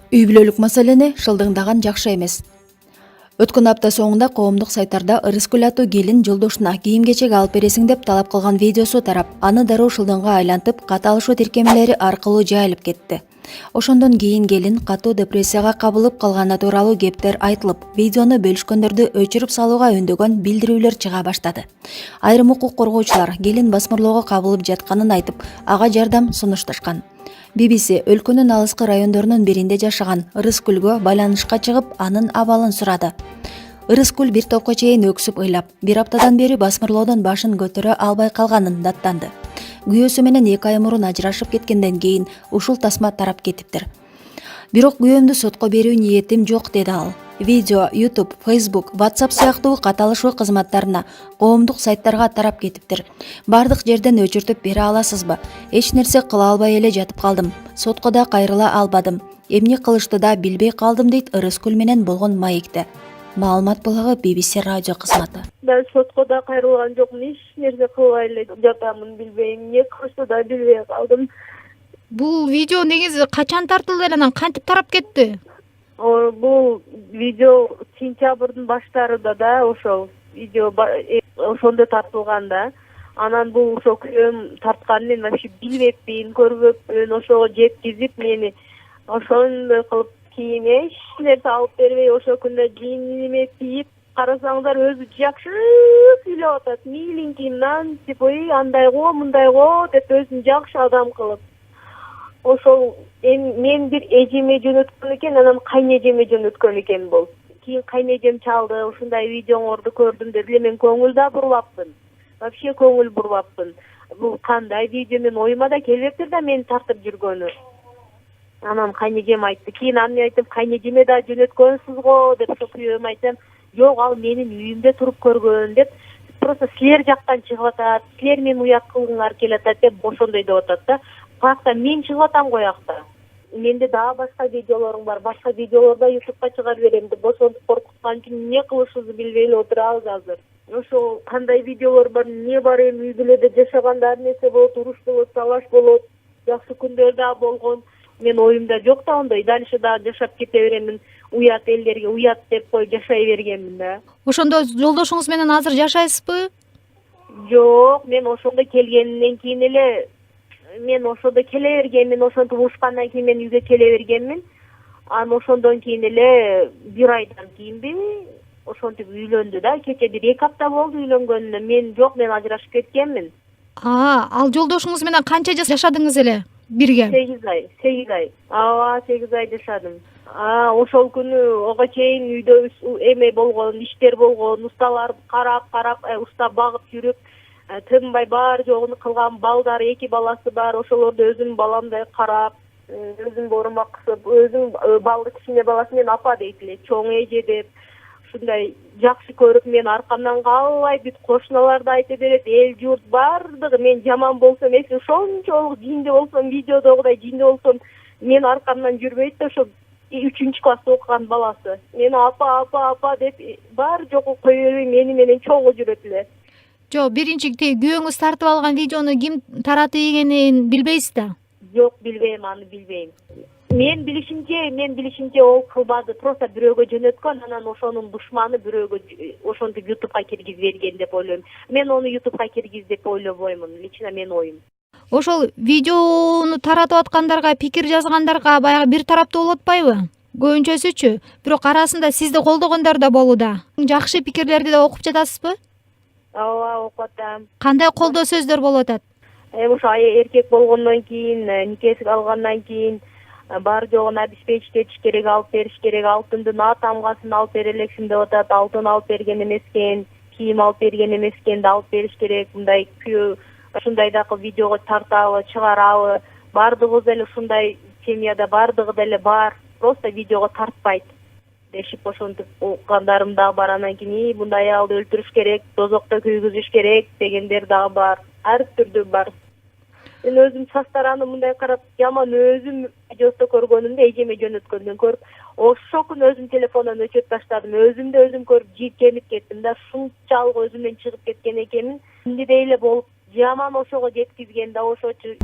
Үй бүлөлүк маселени шылдыңдаган жакшы эмес. Өткөн апта соңунда коомдук сайттарда ырыскүл аттуу келин жолдошуна кийим-кечек алып бересиң деп талап кылган видеосу тарап, аны дароо шылдыңга айлантып, каталышуу тиркемелери аркылуу жайылып кетти. Ошондон кийин келин катуу депрессияга кабылып калганы тууралуу кептер айтылып, видеону бөлүшкөндөрдү өчүрүп салууга үндөгөн билдирүүлөр чыга баштады. Айрым укук коргоочулар келин басмырлоого кабылып жатканын айтып, ага жардам сунушташкан. BBC өлкөнүн алыскы райондорунун биринде жашаган Ырыскүлгө байланышка чыгып, анын абалын сурады. Ырыскүл бир топко чейин өксүп ыйлап, бир аптадан бери басмырлоодон башын көтөрө албай калганын даттанды. Күйөөсү менен 2 ай мурун ажырашып кеткенден кийин ушул тасма тарап кетиптир. Бирок күйөөмдү сотко берүү ниетим жок, деди ал. Видео YouTube, Facebook, WhatsApp сыяктуу каталышуу кызматтарына, коомдук сайттарга тарап кетиптир. Бардык жерден өчүртүп бере аласызбы? Эч нерсе кыла албай эле жатып калдым. Сотко да кайрыла албадым. Эмне кылышты да билбей калдым, дейт Ырыскүл менен болгон маекте. Маалымат булагы BBC радио кызматы. Ben sotko da kayrılgan jokмун, эч нерсе кылбай эле жатамын, билбейм, эмне кылышты да билбей калдым. Бул видео негизи качан тартылды эле, анан кантип тарап кетти? Бул видео сентябрдын баштарында да ошол видео ошондо тартылган да. Анан бул ошо күйөөм тартканын мен вообще билбепмин, көрбөпмүн, ошого жеткизип мени ошондой кылып кийин эч нерсе алып бербей, ошол күндө кийиниме кийип карасаңдар өзү жакшы сүйлөп атат. Миленькиймнан, типа, андай го, мындай го деп өзүн жакшы адам кылып. Ошол мен бир эжеме жөнөткөн экен, анан кайнэжеме жөнөткөн экен бул. Кийин кайнэжем чалды, ушундай видеоңорду көрдүм деди эле, мен көңүл да бурбапмын. Вообще көңүл бурбапмын. Бул кандай видео, мен оюма да келбептир да мени тартып жүргөнү. Анан кайнэжем айтты. Кийин аны айтып, кайнэжеме да жөнөткөнсүз го деп ошо күйөөм айтсам, жок, ал менин үйүмдө туруп көргөн деп, просто силер жактан чыгып атат, силер мени уят кылгыңар келип атат деп ошондой деп атат да. Бакта мен чыгып атам го якта. Менде дагы башка видеолорум бар. Башка видеолорду YouTubeга чыгарып берем деп ошентип коркуткан үчүн эмне кылышыбызды билбей эле отурабыз азыр. Ошо кандай видеолор бар, эмне бар, эми үй бүлөдө жашаганда ар нерсе болот, уруш болот, талаш болот, жакшы күндөр да болгон. Мен оюмда жок да ондой, дальше да жашап кете беремин. Уят элдерге уят деп коюп жашай бергенмин да. Ошондо жолдошуңуз менен азыр жашайсызбы? Жок, мен ошондо келгенден кийин эле мен ошондо келе бергенмин, ошентип ушкандан кийин мен үйгө келе бергенмин. Анан ошондон кийин эле бир айдан кийинби ошентип үйлөндү да. Кече бир 2 апта болду үйлөнгөнүнө. Мен жок, мен ажырашып кеткенмин. Ал жолдошуңуз менен канча жашадыңыз эле бирге? 8 ай. 8 ай жашадым. Ошол күнү ого чейин үйдө эме болгон, иштер болгон, усталар карап, уста багып жүрүп, тынбай баары жогун кылган, балдары 2 баласы бар, ошолорду өзүм баламдай карап, өзүм борума кысып, өзүм балды кичине баласы мен апа дейт эле, чоң эже деп, ушундай жакшы көрүп, мен аркамдан калбай бүт кошуналар да айта берет, эл журт бардыгы, мен жаман болсом, эки ошончолук жинде болсом, видеодогудай жинде болсом, мен аркамдан жүрбөйт да, ошо 3 класста окуган баласы. Мени апа деп баары жогу кое бербей мени менен чогуу жүрөт эле. Жок, биринчи күйөөңүз тартып алган видеону ким таратып ийгенин билбейсиз да? Жок, билбейм, аны билбейм. Мен билишимче ол кылбады, просто бирөөгө жөнөткөн, анан ошонун душманы бирөөгө ошентип YouTubeга киргизип берген деп ойлойм. Мен ону YouTubeга киргиз деп ойлобоймун, лично мен оюм. Ошол видеону таратып аткандарга, пикир жазгандарга баягы бир тараптуу болуп атпайбы? Көбүнчөсүчү, бирок арасында сизди колдогондор да болууда. Жакшы пикирлерди да окуп жатасызбы? Ооба, окуп атам. Кандай колдоо сөздөр болуп атат? Ошо эркек болгондон кийин, никеси алгандан кийин бар жогун обеспечить этиш керек, алып бериш керек, алтындын тамгасын алып бере элексиң деп атат. Алтын алып берген эмескен, кийим алып берген эмескен да алып бериш керек. Мындай күйөө ушундай да видеого тартабы, чыгарабы, бардыгыбыз эле ушундай семьяда бардыгы деле бар, просто видеого тартпайт дешип ошентип уккандарым дагы бар. Анан кийин мындай аялды өлтүрүш керек, дозокто күйгүзүш керек дегендер дагы бар. Ар түрдүү бар. Мен өзүм састараны мындай карап, жаман өзүм видеосто көргөнүмдү эжеме жөнөткөндөн көрүп, ошол күнү өзүм телефондон өчүрүп таштадым. Өзүмдү өзүм көрүп жийкенип кеттим да, шунчалык өзүмдөн чыгып кеткен экенмин. Эмне эле болуп жаман ошого жеткизген да, ошочу